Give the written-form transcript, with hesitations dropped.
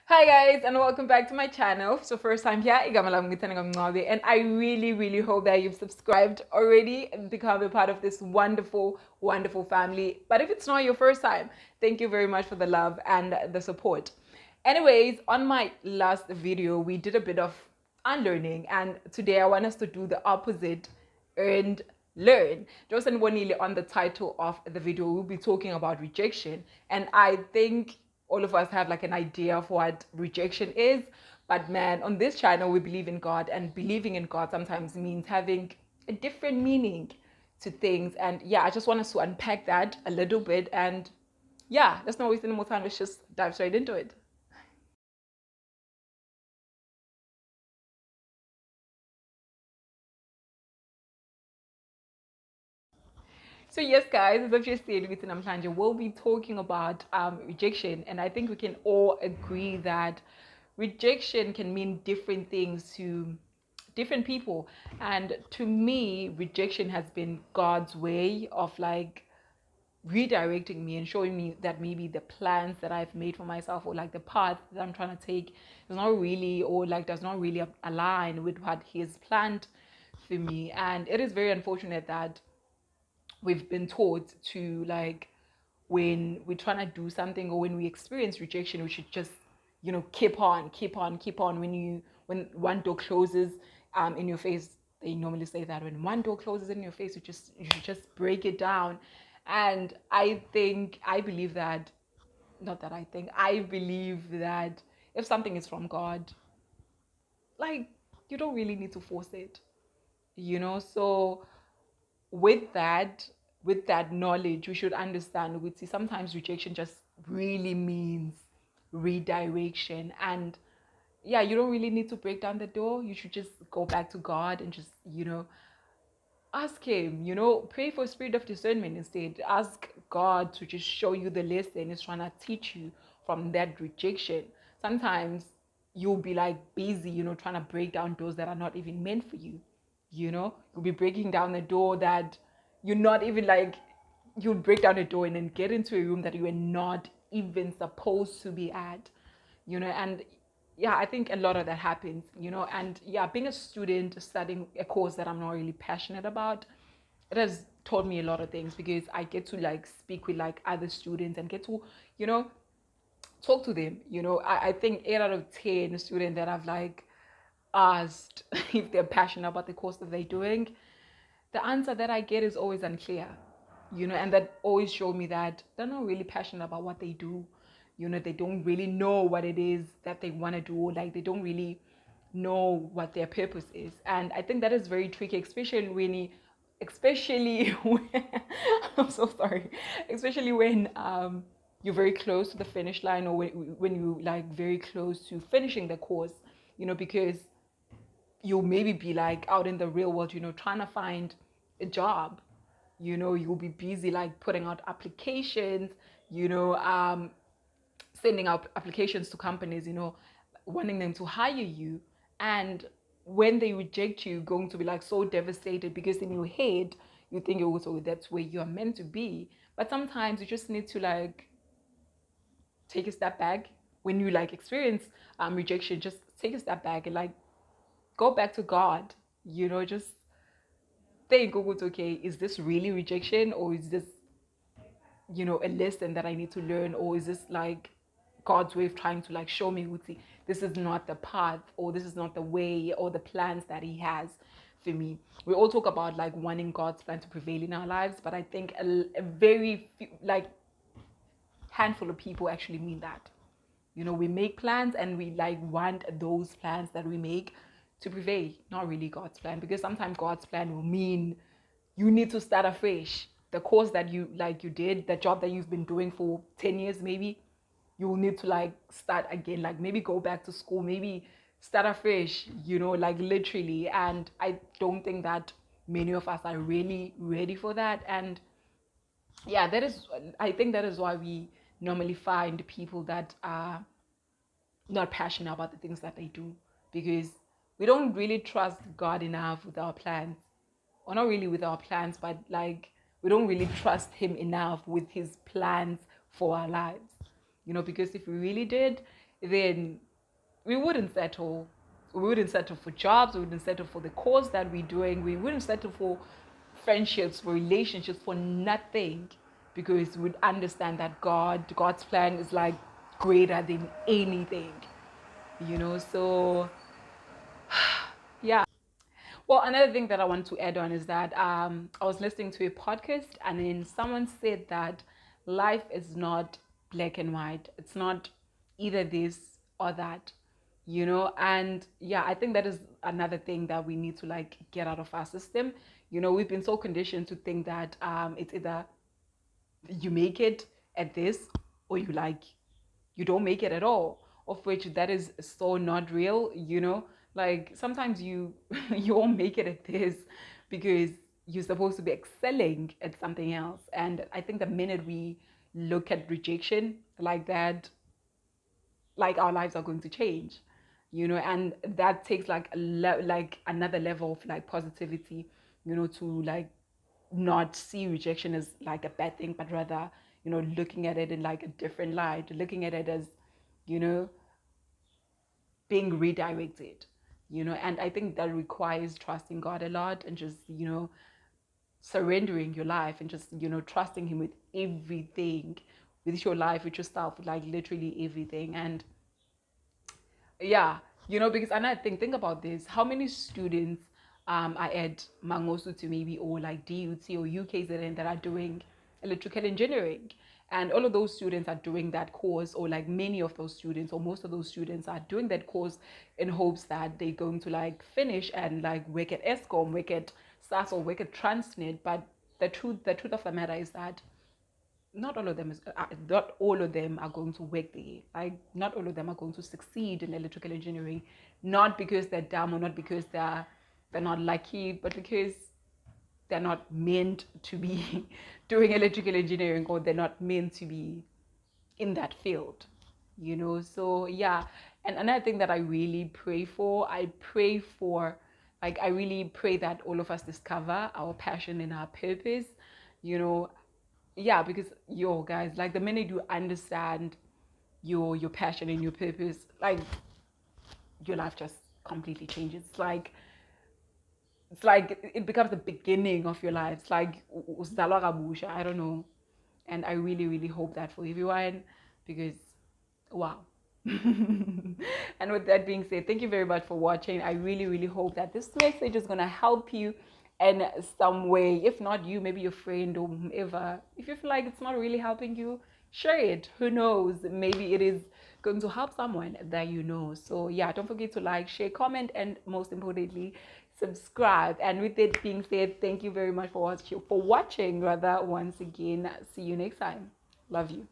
Hi guys, and welcome back to my channel. So first time here, and I really hope that you've subscribed already and become a part of this wonderful family. But if it's not your first time, thank you very much for the love and the support. Anyways, on my last video, we did a bit of unlearning, and today I want us to do the opposite and learn. Just and Wanili, on the title of the video, we'll be talking about rejection, and I think all of us have like an idea of what rejection is. But man, on this channel, we believe in God, and believing in God sometimes means having a different meaning to things. And yeah, I just want us to unpack that a little bit. And yeah, let's not waste any more time. Let's just dive straight into it. So yes, guys, as I've just said, with Namhlanje, we'll be talking about rejection, and I think we can all agree that rejection can mean different things to different people. And to me, rejection has been God's way of like redirecting me and showing me that maybe the plans that I've made for myself, or like the path that I'm trying to take, is not really, or like does not really align with what He has planned for me. And it is very unfortunate that we've been taught to like, when we're trying to do something or when we experience rejection, we should just keep on. When one door closes in your face, they normally say that when one door closes in your face, you should just break it down. And I believe that, not that I think, I believe that if something is from God, like, you don't really need to force it, so with that with that knowledge, we should understand, we see sometimes rejection just really means redirection. And yeah, you don't really need to break down the door. You should just go back to God and just ask Him, pray for a spirit of discernment. Instead, ask God to just show you the lesson He's trying to teach you from that rejection. Sometimes you'll be like busy, trying to break down doors that are not even meant for you. You'll be breaking down a door that you're not even like, you'll break down a door and then get into a room that you were not even supposed to be at. And yeah, I think a lot of that happens. And yeah, being a student studying a course that I'm not really passionate about, it has taught me a lot of things, because I get to like speak with like other students and get to you know talk to them. I think 8 out of 10 students that I've like asked if they're passionate about the course that they're doing, the answer that I get is always unclear. And that always showed me that they're not really passionate about what they do. They don't really know what it is that they want to do. Like, they don't really know what their purpose is. And I think that is very tricky, especially when, I'm so sorry, especially when you're very close to the finish line, or when you like very close to finishing the course, because you'll maybe be like out in the real world, trying to find a job. You'll be busy like putting out applications, you know, um, sending out applications to companies, wanting them to hire you. And when they reject you, you're going to be like so devastated, because in your head, you think also that's where you're meant to be. But sometimes you just need to like take a step back. When you like experience rejection, just take a step back and like go back to God. Just think, oh, okay, is this really rejection, or is this, a lesson that I need to learn, or is this like God's way of trying to like show me, Uti, this is not the path, or this is not the way, or the plans that He has for me. We all talk about like wanting God's plan to prevail in our lives, but I think a very few, like handful of people actually mean that. We make plans and we like want those plans that we make to prevail, not really God's plan. Because sometimes God's plan will mean you need to start afresh. The course that you did, the job that you've been doing for 10 years, maybe you will need to like start again, like maybe go back to school, maybe start afresh, like literally. And I don't think that many of us are really ready for that. And yeah, I think that is why we normally find people that are not passionate about the things that they do, because we don't really trust God enough with our plans. Or not really with our plans, but like we don't really trust Him enough with His plans for our lives. because if we really did, then we wouldn't settle. We wouldn't settle for jobs. We wouldn't settle for the cause that we're doing. We wouldn't settle for friendships, for relationships, for nothing, because we'd understand that God's plan is like greater than anything. So yeah. Well, another thing that I want to add on is that I was listening to a podcast, and then someone said that life is not black and white. It's not either this or that, and yeah, I think that is another thing that we need to like get out of our system. We've been so conditioned to think that it's either you make it at this, or you don't make it at all, of which that is so not real. Like sometimes you you won't make it at this because you're supposed to be excelling at something else. And I think the minute we look at rejection like that, like our lives are going to change, and that takes like like another level of like positivity, to like not see rejection as like a bad thing, but rather, looking at it in like a different light, looking at it as, you know, being redirected, and I think that requires trusting God a lot, and just, surrendering your life, and just, trusting Him with everything, with your life, with yourself, with like literally everything. And yeah, because another thing, think about this. How many students are at Mangosu to maybe, or like DUT or UKZN that are doing electrical engineering? And all of those students are doing that course, or like many of those students, or most of those students are doing that course in hopes that they're going to like finish and like work at ESCOM, work at SAS, or work at Transnet. But the truth of the matter is that not all of them are going to work there. Like not all of them are going to succeed in electrical engineering, not because they're dumb, or not because they're not lucky, but because they're not meant to be doing electrical engineering, or they're not meant to be in that field. So yeah. And another thing that I really pray for, I really pray that all of us discover our passion and our purpose. you know yeah, because yo guys, like the minute you understand your passion and your purpose, like your life just completely changes. It's like it becomes the beginning of your life. It's like uzalwa kabusha, I don't know. And I really really hope that for everyone, because wow. And with that being said, thank you very much for watching. I really really hope that this message is going to help you in some way. If not you, maybe your friend or whomever. If you feel like it's not really helping you, share it. Who knows, maybe it is going to help someone that you know. So yeah, don't forget to like, share, comment, and most importantly, subscribe. And with it being said, thank you very much for watching rather, once again. See you next time. Love you.